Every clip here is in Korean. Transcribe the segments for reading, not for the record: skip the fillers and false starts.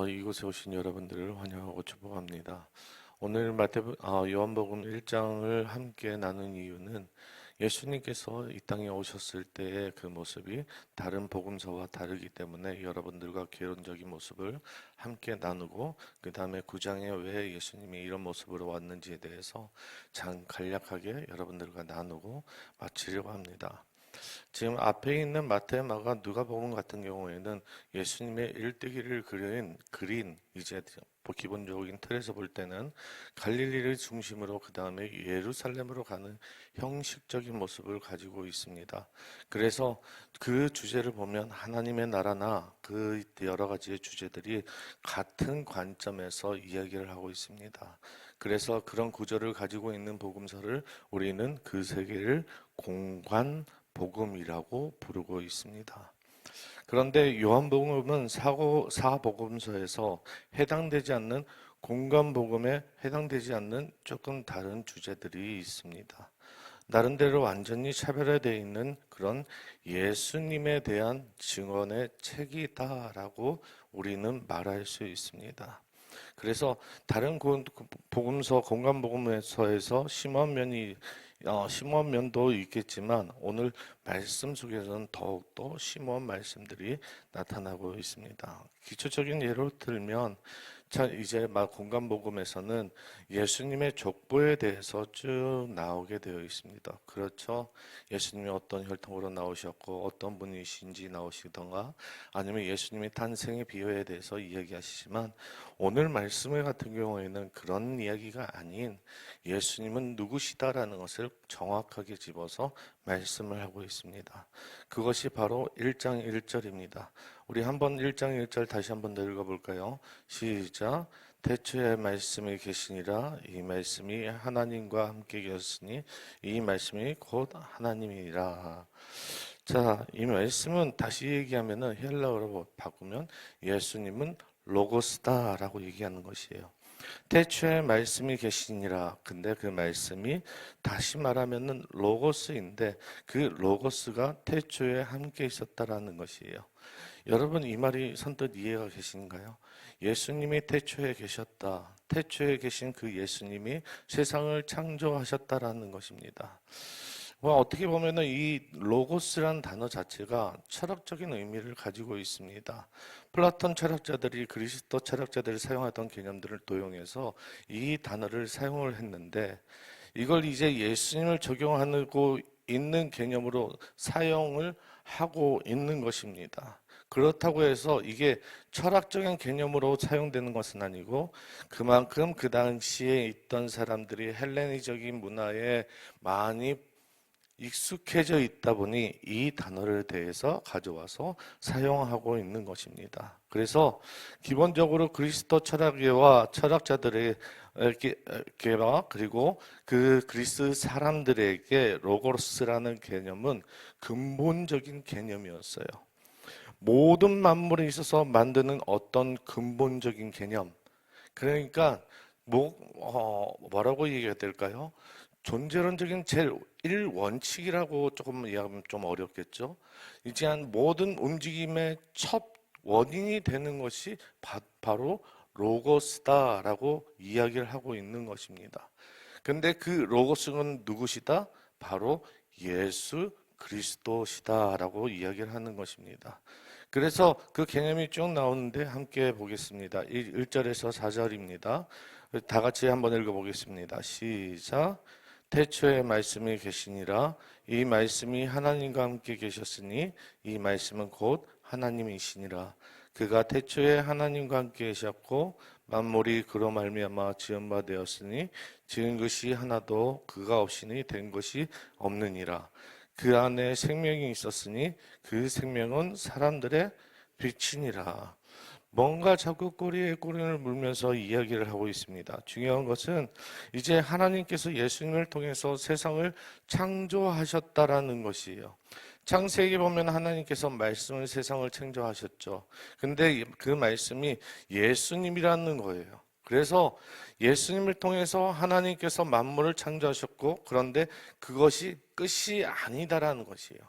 이곳에 오신 여러분들을 환영하고 축복합니다. 오늘 요한복음 1장을 함께 나눈 이유는 예수님께서 이 땅에 오셨을 때의 그 모습이 다른 복음서와 다르기 때문에 여러분들과 개론적인 모습을 함께 나누고, 그 다음에 9장에 왜 예수님이 이런 모습으로 왔는지에 대해서 간략하게 여러분들과 나누고 마치려고 합니다. 지금 앞에 있는 마태, 마가, 누가복음 같은 경우에는 예수님의 일대기를 그린 이제 기본적인 틀에서 볼 때는 갈릴리를 중심으로 그 다음에 예루살렘으로 가는 형식적인 모습을 가지고 있습니다. 그래서 그 주제를 보면 하나님의 나라나 그 여러 가지의 주제들이 같은 관점에서 이야기를 하고 있습니다. 그래서 그런 구조를 가지고 있는 복음서를 우리는 그 세 개를 공관 복음이라고 부르고 있습니다. 그런데 요한복음은 사복음서에서 해당되지 않는 공관복음에 해당되지 않는 조금 다른 주제들이 있습니다. 나름대로 완전히 차별화되어 있는 그런 예수님에 대한 증언의 책이다라고 우리는 말할 수 있습니다. 그래서 다른 복음서, 공관복음서에서 심오한 면도 있겠지만 오늘 말씀 속에서는 더욱더 심오한 말씀들이 나타나고 있습니다. 기초적인 예로 들면 이제 공관복음에서는 예수님의 족보에 대해서 쭉 나오게 되어 있습니다. 그렇죠? 예수님이 어떤 혈통으로 나오셨고 어떤 분이신지 나오시던가, 아니면 예수님의 탄생의 비유에 대해서 이야기하시지만 오늘 말씀 같은 경우에는 그런 이야기가 아닌 예수님은 누구시다라는 것을 정확하게 집어서 말씀을 하고 있습니다. 그것이 바로 1장 1절입니다. 우리 한번 1장 1절 다시 한번 더 읽어볼까요? 시작. 태초에 말씀이 계시니라. 이 말씀이 하나님과 함께 계셨으니 이 말씀이 곧 하나님이라. 자, 이 말씀은 다시 얘기하면은 헬라어로 바꾸면 예수님은 로고스다라고 얘기하는 것이에요. 태초에 말씀이 계시니라. 근데 그 말씀이 다시 말하면은 로고스인데 그 로고스가 태초에 함께 있었다라는 것이에요. 여러분, 이 말이 선뜻 이해가 되시는가요? 예수님이 태초에 계셨다. 태초에 계신 그 예수님이 세상을 창조하셨다라는 것입니다. 어떻게 보면은 이 로고스란 단어 자체가 철학적인 의미를 가지고 있습니다. 플라톤 철학자들이 그리스도 철학자들이 사용하던 개념들을 도용해서 이 단어를 사용을 했는데, 이걸 이제 예수님을 적용하고 있는 개념으로 사용을 하고 있는 것입니다. 그렇다고 해서 이게 철학적인 개념으로 사용되는 것은 아니고, 그만큼 그 당시에 있던 사람들이 헬레니적인 문화에 많이 익숙해져 있다 보니 이 단어를 대해서 가져와서 사용하고 있는 것입니다. 그래서 기본적으로 그리스도 철학계와 철학자들의 개와 그리고 그 그리스 사람들에게 로고스라는 개념은 근본적인 개념이었어요. 모든 만물에 있어서 만드는 어떤 근본적인 개념. 그러니까 뭐라고 얘기해야 될까요? 존재론적인 제일 원칙이라고 조금 이해하면 좀 어렵겠죠. 이제 모든 움직임의 첫 원인이 되는 것이 바로 로고스다라고 이야기를 하고 있는 것입니다. 근데 그 로고스는 누구시다? 바로 예수 그리스도시다라고 이야기를 하는 것입니다. 그래서 그 개념이 쭉 나오는데 함께 보겠습니다. 1절에서 4절입니다. 다 같이 한번 읽어보겠습니다. 시작. 태초에 말씀이 계시니라. 이 말씀이 하나님과 함께 계셨으니 이 말씀은 곧 하나님이시니라. 그가 태초에 하나님과 함께 계셨고 만물이 그로 말미암아 지은 바 되었으니 지은 것이 하나도 그가 없이니 된 것이 없느니라. 그 안에 생명이 있었으니 그 생명은 사람들의 빛이니라. 뭔가 자꾸 꼬리에 꼬리를 물면서 이야기를 하고 있습니다. 중요한 것은 이제 하나님께서 예수님을 통해서 세상을 창조하셨다라는 것이에요. 창세기 보면 하나님께서 말씀을 세상을 창조하셨죠. 근데 그 말씀이 예수님이라는 거예요. 그래서 예수님을 통해서 하나님께서 만물을 창조하셨고, 그런데 그것이 끝이 아니다라는 것이에요.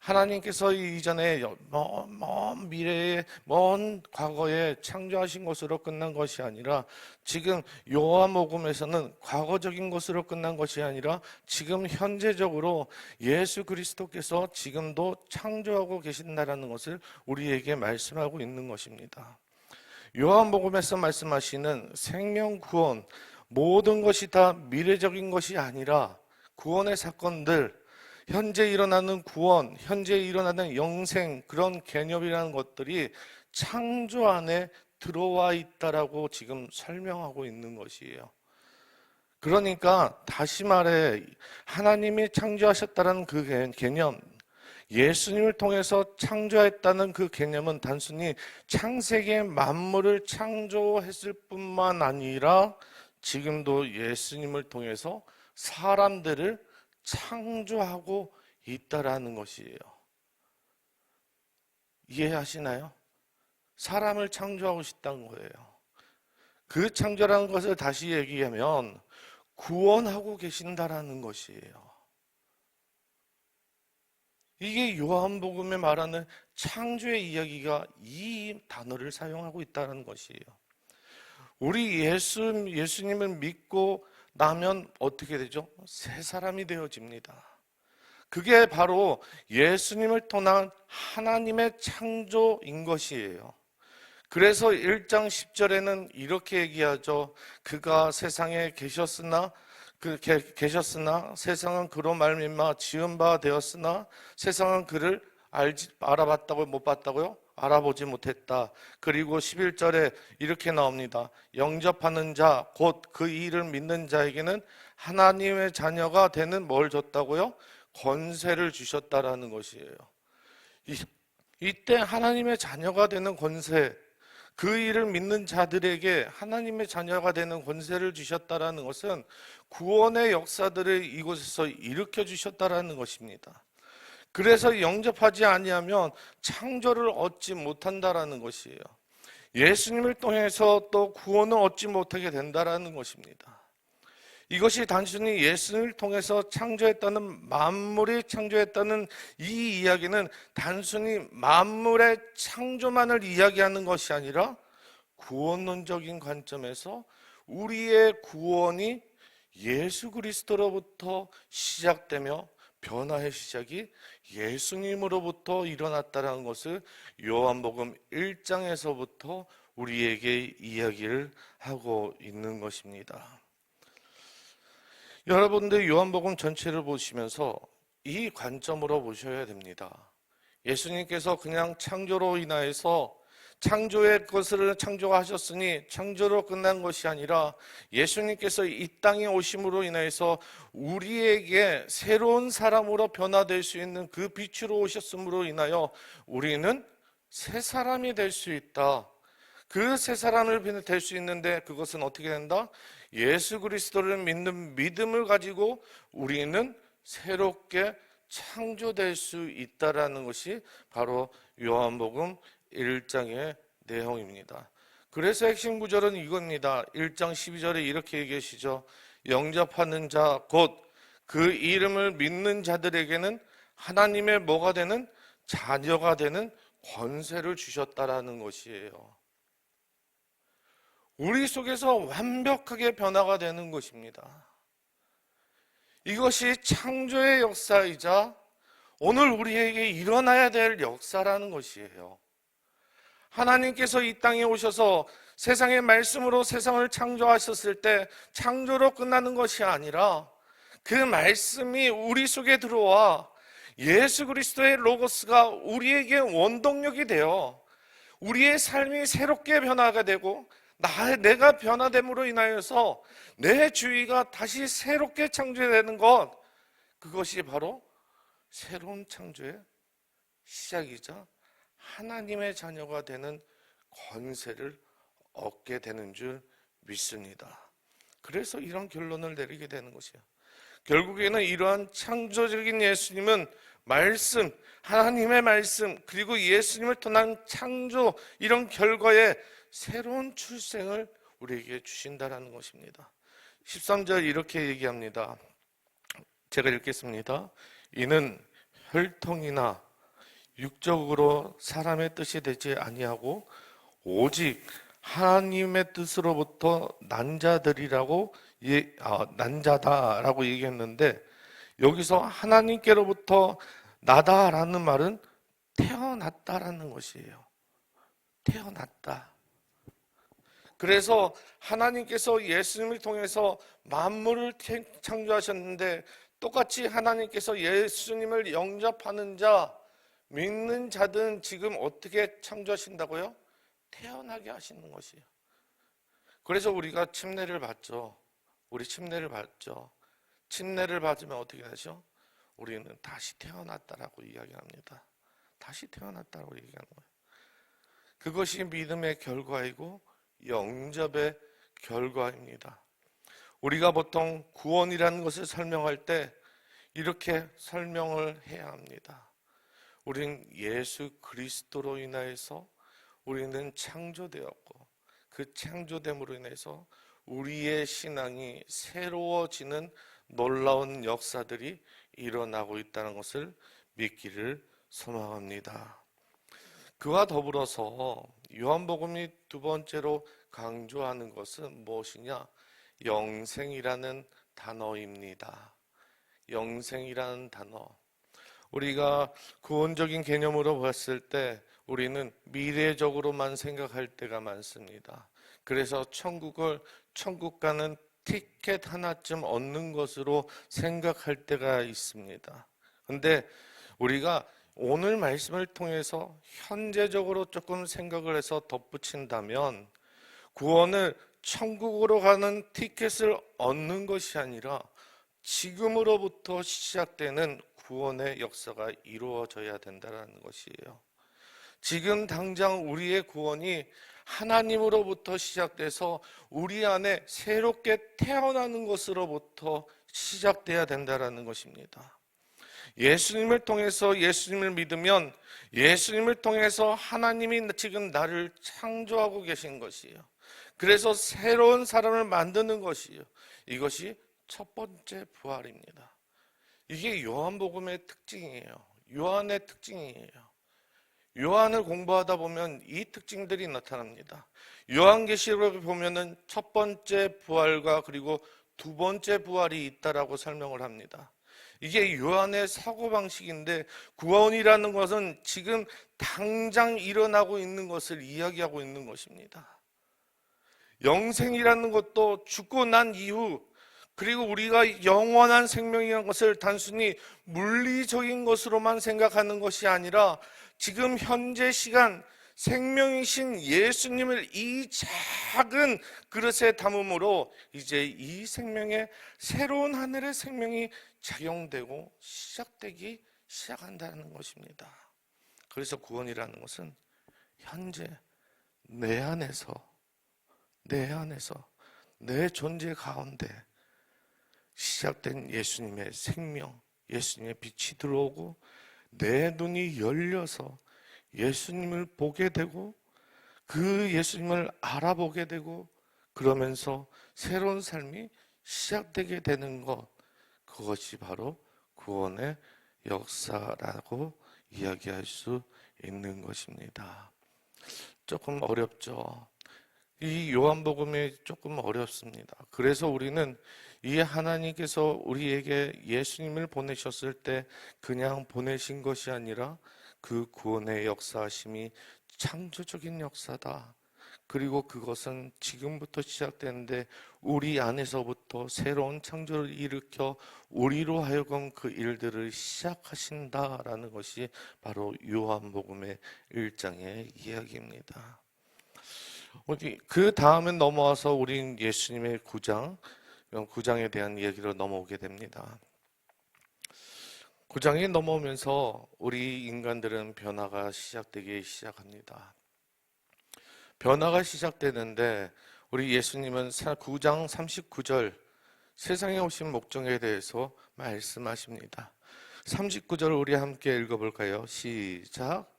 하나님께서 이전에 먼 미래에 먼 과거에 창조하신 것으로 끝난 것이 아니라 지금 요한복음에서는 과거적인 것으로 끝난 것이 아니라 지금 현재적으로 예수 그리스도께서 지금도 창조하고 계신다라는 것을 우리에게 말씀하고 있는 것입니다. 요한복음에서 말씀하시는 생명 구원, 모든 것이 다 미래적인 것이 아니라 구원의 사건들, 현재 일어나는 구원, 현재 일어나는 영생, 그런 개념이라는 것들이 창조 안에 들어와 있다라고 지금 설명하고 있는 것이에요. 그러니까 다시 말해 하나님이 창조하셨다는 그 개념, 예수님을 통해서 창조했다는 그 개념은 단순히 창세기의 만물을 창조했을 뿐만 아니라 지금도 예수님을 통해서 사람들을 창조하고 있다라는 것이에요. 이해하시나요? 사람을 창조하고 싶다는 거예요. 그 창조라는 것을 다시 얘기하면 구원하고 계신다라는 것이에요. 이게 요한복음에 말하는 창조의 이야기가 이 단어를 사용하고 있다는 것이에요. 우리 예수님을 믿고 나면 어떻게 되죠? 새 사람이 되어집니다. 그게 바로 예수님을 통한 하나님의 창조인 것이에요. 그래서 1장 10절에는 이렇게 얘기하죠. 그가 세상에 계셨으나 세상은 그로 말미암아 지은 바 되었으나 세상은 그를 알아봤다고 못 봤다고요? 알아보지 못했다. 그리고 11절에 이렇게 나옵니다. 영접하는 자, 곧 그 이를 믿는 자에게는 하나님의 자녀가 되는 뭘 줬다고요? 권세를 주셨다라는 것이에요. 이때 하나님의 자녀가 되는 권세, 그 일을 믿는 자들에게 하나님의 자녀가 되는 권세를 주셨다라는 것은 구원의 역사들을 이곳에서 일으켜 주셨다라는 것입니다. 그래서 영접하지 아니하면 창조를 얻지 못한다라는 것이에요. 예수님을 통해서 또 구원을 얻지 못하게 된다라는 것입니다. 이것이 단순히 예수님을 통해서 창조했다는, 만물이 창조했다는 이 이야기는 단순히 만물의 창조만을 이야기하는 것이 아니라 구원론적인 관점에서 우리의 구원이 예수 그리스도로부터 시작되며 변화의 시작이 예수님으로부터 일어났다는 것을 요한복음 1장에서부터 우리에게 이야기를 하고 있는 것입니다. 여러분들 요한복음 전체를 보시면서 이 관점으로 보셔야 됩니다. 예수님께서 그냥 창조로 인하여서 창조의 것을 창조하셨으니 창조로 끝난 것이 아니라 예수님께서 이 땅에 오심으로 인해서 우리에게 새로운 사람으로 변화될 수 있는 그 빛으로 오셨음으로 인하여 우리는 새 사람이 될 수 있다. 그 새 사람을 될 수 있는데 그것은 어떻게 된다? 예수 그리스도를 믿는 믿음을 가지고 우리는 새롭게 창조될 수 있다라는 것이 바로 요한복음 1장의 내용입니다. 그래서 핵심 구절은 이겁니다. 1장 12절에 이렇게 얘기하시죠. 영접하는 자, 곧 그 이름을 믿는 자들에게는 하나님의 뭐가 되는? 자녀가 되는 권세를 주셨다라는 것이에요. 우리 속에서 완벽하게 변화가 되는 것입니다. 이것이 창조의 역사이자 오늘 우리에게 일어나야 될 역사라는 것이에요. 하나님께서 이 땅에 오셔서 세상의 말씀으로 세상을 창조하셨을 때 창조로 끝나는 것이 아니라 그 말씀이 우리 속에 들어와 예수 그리스도의 로고스가 우리에게 원동력이 되어 우리의 삶이 새롭게 변화가 되고 내가 변화됨으로 인하여서 내 주위가 다시 새롭게 창조되는 것, 그것이 바로 새로운 창조의 시작이자 하나님의 자녀가 되는 권세를 얻게 되는 줄 믿습니다. 그래서 이런 결론을 내리게 되는 것이에요. 결국에는 이러한 창조적인 예수님은 말씀, 하나님의 말씀, 그리고 예수님을 통한 창조, 이런 결과에 새로운 출생을 우리에게 주신다라는 것입니다. 13절 이렇게 얘기합니다. 제가 읽겠습니다. 이는 혈통이나 육적으로 사람의 뜻이 되지 아니하고 오직 하나님의 뜻으로부터 난 자들이라고 난 자다라고 얘기했는데, 여기서 하나님께로부터 나다라는 말은 태어났다라는 것이에요. 태어났다. 그래서 하나님께서 예수님을 통해서 만물을 창조하셨는데, 똑같이 하나님께서 예수님을 영접하는 자, 믿는 자들은 지금 어떻게 창조하신다고요? 태어나게 하시는 것이에요. 그래서 우리가 침례를 받죠. 우리 침례를 받죠. 침례를 받으면 어떻게 하죠? 우리는 다시 태어났다라고 이야기합니다. 다시 태어났다고 얘기하는 거예요. 그것이 믿음의 결과이고 영접의 결과입니다. 우리가 보통 구원이라는 것을 설명할 때 이렇게 설명을 해야 합니다. 우리는 예수 그리스도로 인하여서 우리는 창조되었고, 그 창조됨으로 인해서 우리의 신앙이 새로워지는 놀라운 역사들이 일어나고 있다는 것을 믿기를 소망합니다. 그와 더불어서 요한복음이 두 번째로 강조하는 것은 무엇이냐? 영생이라는 단어입니다. 영생이라는 단어. 우리가 구원적인 개념으로 봤을 때 우리는 미래적으로만 생각할 때가 많습니다. 그래서 천국 가는 티켓 하나쯤 얻는 것으로 생각할 때가 있습니다. 근데 우리가 오늘 말씀을 통해서 현재적으로 조금 생각을 해서 덧붙인다면, 구원을 천국으로 가는 티켓을 얻는 것이 아니라 지금으로부터 시작되는 구원의 역사가 이루어져야 된다는 것이에요. 지금 당장 우리의 구원이 하나님으로부터 시작돼서 우리 안에 새롭게 태어나는 것으로부터 시작돼야 된다는 것입니다. 예수님을 통해서 예수님을 믿으면 예수님을 통해서 하나님이 지금 나를 창조하고 계신 것이에요. 그래서 새로운 사람을 만드는 것이에요. 이것이 첫 번째 부활입니다. 이게 요한복음의 특징이에요. 요한의 특징이에요. 요한을 공부하다 보면 이 특징들이 나타납니다. 요한계시록을 보면은 첫 번째 부활과 그리고 두 번째 부활이 있다라고 설명을 합니다. 이게 요한의 사고방식인데, 구원이라는 것은 지금 당장 일어나고 있는 것을 이야기하고 있는 것입니다. 영생이라는 것도 죽고 난 이후, 그리고 우리가 영원한 생명이라는 것을 단순히 물리적인 것으로만 생각하는 것이 아니라 지금 현재 시간 생명이신 예수님을 이 작은 그릇에 담음으로 이제 이 생명에 새로운 하늘의 생명이 작용되고 시작되기 시작한다는 것입니다. 그래서 구원이라는 것은 현재 내 안에서 내 존재 가운데 시작된 예수님의 생명, 예수님의 빛이 들어오고 내 눈이 열려서 예수님을 보게 되고 그 예수님을 알아보게 되고, 그러면서 새로운 삶이 시작되게 되는 것, 그것이 바로 구원의 역사라고 이야기할 수 있는 것입니다. 조금 어렵죠. 이 요한복음이 조금 어렵습니다. 그래서 우리는 이 하나님께서 우리에게 예수님을 보내셨을 때 그냥 보내신 것이 아니라 그 구원의 역사하심이 창조적인 역사다. 그리고 그것은 지금부터 시작되는데 우리 안에서부터 새로운 창조를 일으켜 우리로 하여금 그 일들을 시작하신다라는 것이 바로 요한복음의 1장의 이야기입니다. 그 다음에 넘어와서 우린 예수님의 9장에 대한 이야기로 넘어오게 됩니다. 9장에 넘어오면서 우리 인간들은 변화가 시작되기 시작합니다. 변화가 시작되는데 우리 예수님은 9장 39절 세상에 오신 목적에 대해서 말씀하십니다. 39절 우리 함께 읽어볼까요? 시작.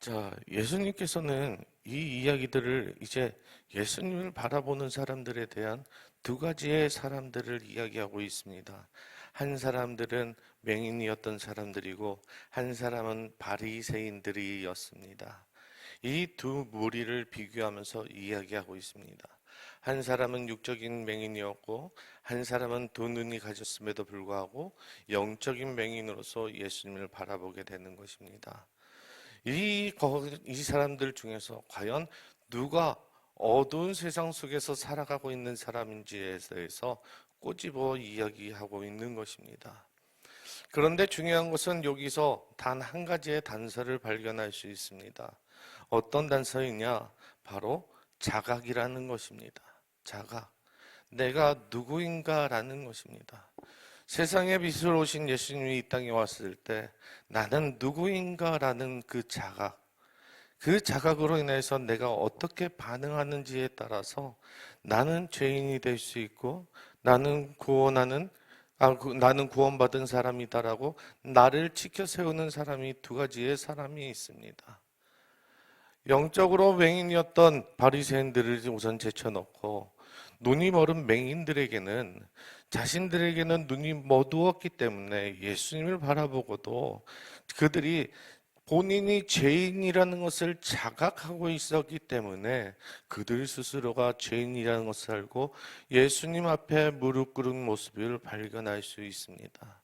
자, 예수님께서는 이 이야기들을 이제 예수님을 바라보는 사람들에 대한 두 가지의 사람들을 이야기하고 있습니다. 한 사람들은 맹인이었던 사람들이고 한 사람은 바리새인들이었습니다. 이 두 무리를 비교하면서 이야기하고 있습니다. 한 사람은 육적인 맹인이었고 한 사람은 두 눈이 가졌음에도 불구하고 영적인 맹인으로서 예수님을 바라보게 되는 것입니다. 이 사람들 중에서 과연 누가 어두운 세상 속에서 살아가고 있는 사람인지에 대해서 꼬집어 이야기하고 있는 것입니다. 그런데 중요한 것은 여기서 단 한 가지의 단서를 발견할 수 있습니다. 어떤 단서이냐? 바로 자각이라는 것입니다. 자각. 내가 누구인가라는 것입니다. 세상의 빛으로 오신 예수님이 이 땅에 왔을 때 나는 누구인가라는 그 자각으로 인해서 내가 어떻게 반응하는지에 따라서 나는 죄인이 될 수 있고 나는 나는 구원받은 사람이다라고 나를 지켜 세우는 사람이 두 가지의 사람이 있습니다. 영적으로 맹인이었던 바리새인들을 우선 제쳐놓고 눈이 멀은 맹인들에게는 자신들에게는 눈이 어두웠기 때문에 예수님을 바라보고도 그들이 본인이 죄인이라는 것을 자각하고 있었기 때문에 그들 스스로가 죄인이라는 것을 알고 예수님 앞에 무릎 꿇은 모습을 발견할 수 있습니다.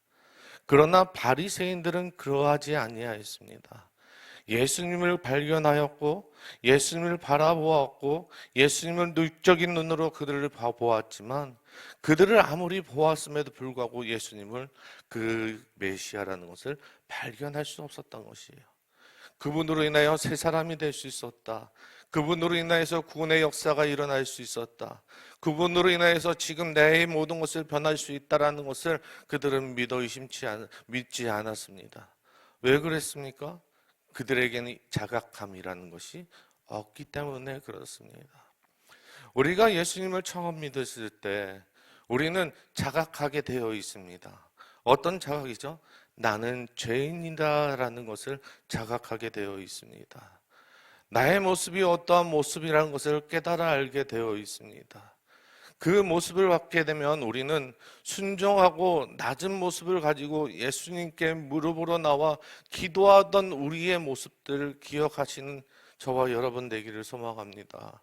그러나 바리새인들은 그러하지 아니하였습니다. 예수님을 발견하였고 예수님을 바라보았고 예수님을 육적인 눈으로 그들을 보았지만 그들을 아무리 보았음에도 불구하고 예수님을 그 메시아라는 것을 발견할 수 없었던 것이에요. 그분으로 인하여 새 사람이 될 수 있었다. 그분으로 인하여서 구원의 역사가 일어날 수 있었다. 그분으로 인하여서 지금 내 모든 것을 변할 수 있다라는 것을 그들은 믿지 않았습니다. 왜 그랬습니까? 그들에게는 자각함이라는 것이 없기 때문에 그렇습니다. 우리가 예수님을 처음 믿었을 때 우리는 자각하게 되어 있습니다. 어떤 자각이죠? 나는 죄인이다라는 것을 자각하게 되어 있습니다. 나의 모습이 어떠한 모습이라는 것을 깨달아 알게 되어 있습니다. 그 모습을 갖게 되면 우리는 순종하고 낮은 모습을 가지고 예수님께 무릎으로 나와 기도하던 우리의 모습들을 기억하시는 저와 여러분 되기를 소망합니다.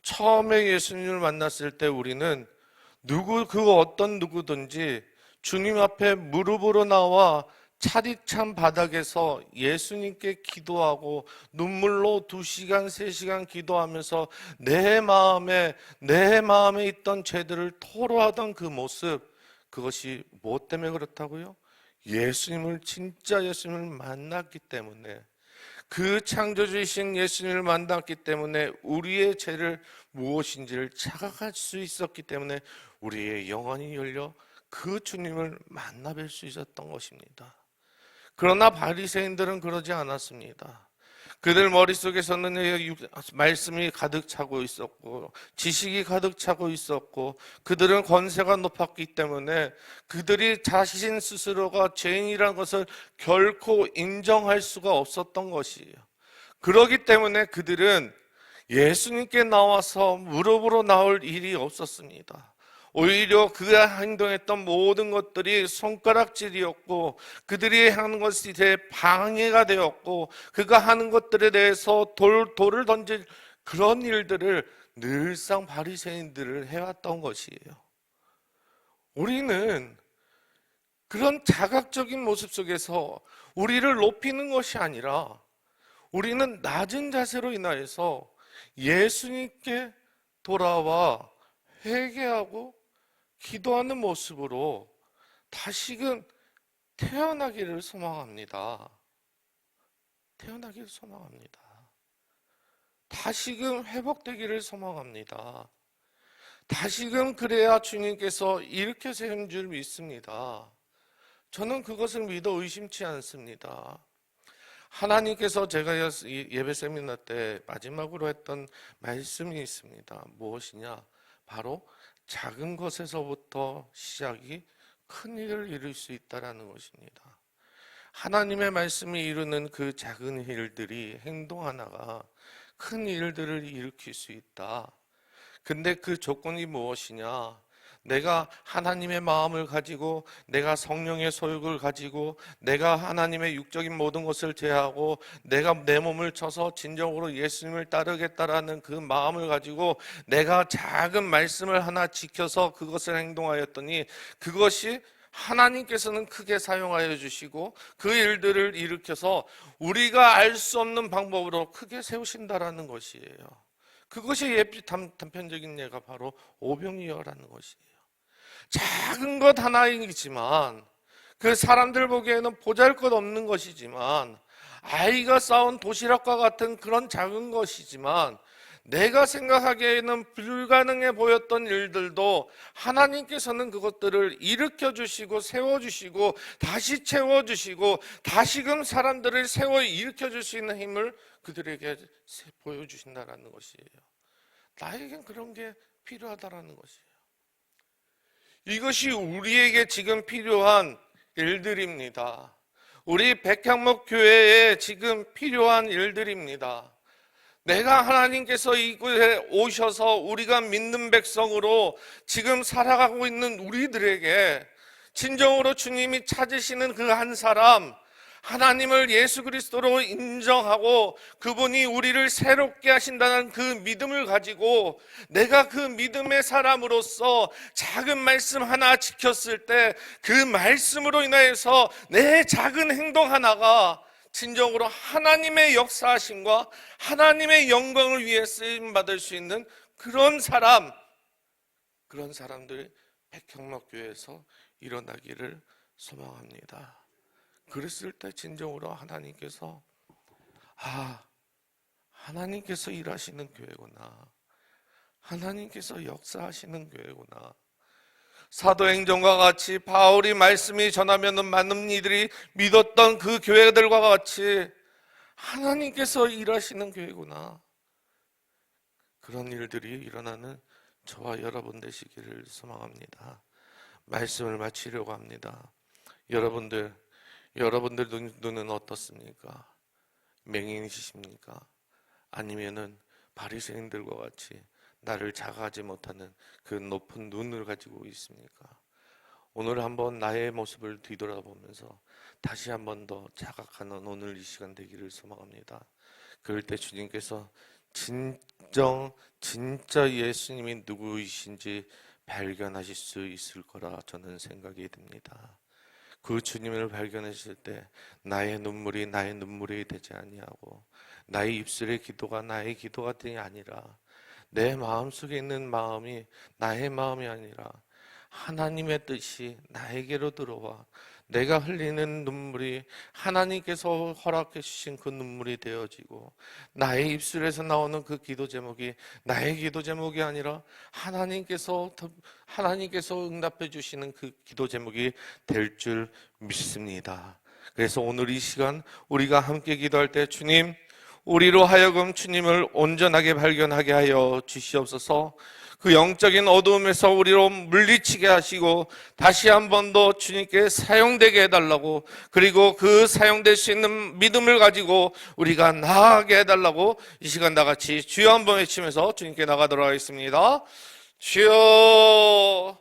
처음에 예수님을 만났을 때 우리는 그 어떤 누구든지 주님 앞에 무릎으로 나와 차디찬 바닥에서 예수님께 기도하고 눈물로 2시간, 3시간 기도하면서 내 마음에 있던 죄들을 토로하던 그 모습, 그것이 무엇 때문에 그렇다고요? 진짜 예수님을 만났기 때문에, 그 창조주이신 예수님을 만났기 때문에 우리의 죄를 무엇인지를 자각할 수 있었기 때문에 우리의 영혼이 열려 그 주님을 만나 뵐 수 있었던 것입니다. 그러나 바리새인들은 그러지 않았습니다. 그들 머릿속에서는 말씀이 가득 차고 있었고 지식이 가득 차고 있었고 그들은 권세가 높았기 때문에 그들이 자신 스스로가 죄인이라는 것을 결코 인정할 수가 없었던 것이에요. 그렇기 때문에 그들은 예수님께 나와서 무릎으로 나올 일이 없었습니다. 오히려 그가 행동했던 모든 것들이 손가락질이었고 그들이 하는 것이 제 방해가 되었고 그가 하는 것들에 대해서 돌을 던질 그런 일들을 늘상 바리새인들을 해왔던 것이에요. 우리는 그런 자각적인 모습 속에서 우리를 높이는 것이 아니라 우리는 낮은 자세로 인하여서 예수님께 돌아와 회개하고 기도하는 모습으로 다시금 태어나기를 소망합니다. 태어나기를 소망합니다. 다시금 회복되기를 소망합니다. 다시금 그래야 주님께서 일으켜 세운 줄 믿습니다. 저는 그것을 믿어 의심치 않습니다. 하나님께서 제가 예배 세미나 때 마지막으로 했던 말씀이 있습니다. 무엇이냐? 바로 작은 것에서부터 시작이 큰 일을 이룰 수 있다라는 것입니다. 하나님의 말씀이 이루는 그 작은 일들이, 행동 하나가 큰 일들을 일으킬 수 있다. 근데 그 조건이 무엇이냐? 내가 하나님의 마음을 가지고, 내가 성령의 소욕을 가지고, 내가 하나님의 육적인 모든 것을 제하고, 내가 내 몸을 쳐서 진정으로 예수님을 따르겠다라는 그 마음을 가지고 내가 작은 말씀을 하나 지켜서 그것을 행동하였더니 그것이 하나님께서는 크게 사용하여 주시고 그 일들을 일으켜서 우리가 알 수 없는 방법으로 크게 세우신다라는 것이에요. 그것이 단편적인 예가 바로 오병이어라는 것이에요. 작은 것 하나이지만, 그 사람들 보기에는 보잘것없는 것이지만, 아이가 쌓은 도시락과 같은 그런 작은 것이지만, 내가 생각하기에는 불가능해 보였던 일들도 하나님께서는 그것들을 일으켜 주시고 세워주시고 다시 채워주시고 다시금 사람들을 세워 일으켜 줄 수 있는 힘을 그들에게 보여주신다는 것이에요. 나에겐 그런 게 필요하다라는 것이에요. 이것이 우리에게 지금 필요한 일들입니다. 우리 백향목 교회에 지금 필요한 일들입니다. 내가 하나님께서 이곳에 오셔서 우리가 믿는 백성으로 지금 살아가고 있는 우리들에게 진정으로 주님이 찾으시는 그 한 사람, 하나님을 예수 그리스도로 인정하고 그분이 우리를 새롭게 하신다는 그 믿음을 가지고 내가 그 믿음의 사람으로서 작은 말씀 하나 지켰을 때 그 말씀으로 인하여서 내 작은 행동 하나가 진정으로 하나님의 역사하심과 하나님의 영광을 위해 쓰임받을 수 있는 그런 사람들이 백향목교회에서 일어나기를 소망합니다. 그랬을 때 진정으로 하나님께서 하나님께서 일하시는 교회구나, 하나님께서 역사하시는 교회구나. 사도행전과 같이 바울이 말씀이 전하면 많은 이들이 믿었던 그 교회들과 같이 하나님께서 일하시는 교회구나. 그런 일들이 일어나는 저와 여러분 되시기를 소망합니다. 말씀을 마치려고 합니다. 여러분들 눈은 어떻습니까? 맹인이십니까? 아니면은 바리새인들과 같이 나를 자각하지 못하는 그 높은 눈을 가지고 있습니까? 오늘 한번 나의 모습을 뒤돌아보면서 다시 한번 더 자각하는 오늘 이 시간 되기를 소망합니다. 그럴 때 주님께서 진짜 예수님이 누구이신지 발견하실 수 있을 거라 저는 생각이 듭니다. 그 주님을 발견하실 때 나의 눈물이 되지 아니하고 나의 입술의 기도가 나의 기도가 되지 아니라 내 마음속에 있는 마음이 나의 마음이 아니라 하나님의 뜻이 나에게로 들어와 내가 흘리는 눈물이 하나님께서 허락해 주신 그 눈물이 되어지고 나의 입술에서 나오는 그 기도 제목이 나의 기도 제목이 아니라 하나님께서 응답해 주시는 그 기도 제목이 될 줄 믿습니다. 그래서 오늘 이 시간 우리가 함께 기도할 때 주님, 우리로 하여금 주님을 온전하게 발견하게 하여 주시옵소서. 그 영적인 어두움에서 우리로 물리치게 하시고 다시 한 번 더 주님께 사용되게 해달라고, 그리고 그 사용될 수 있는 믿음을 가지고 우리가 나아가게 해달라고 이 시간 다 같이 주여 한번 외치면서 주님께 나가도록 하겠습니다. 주여,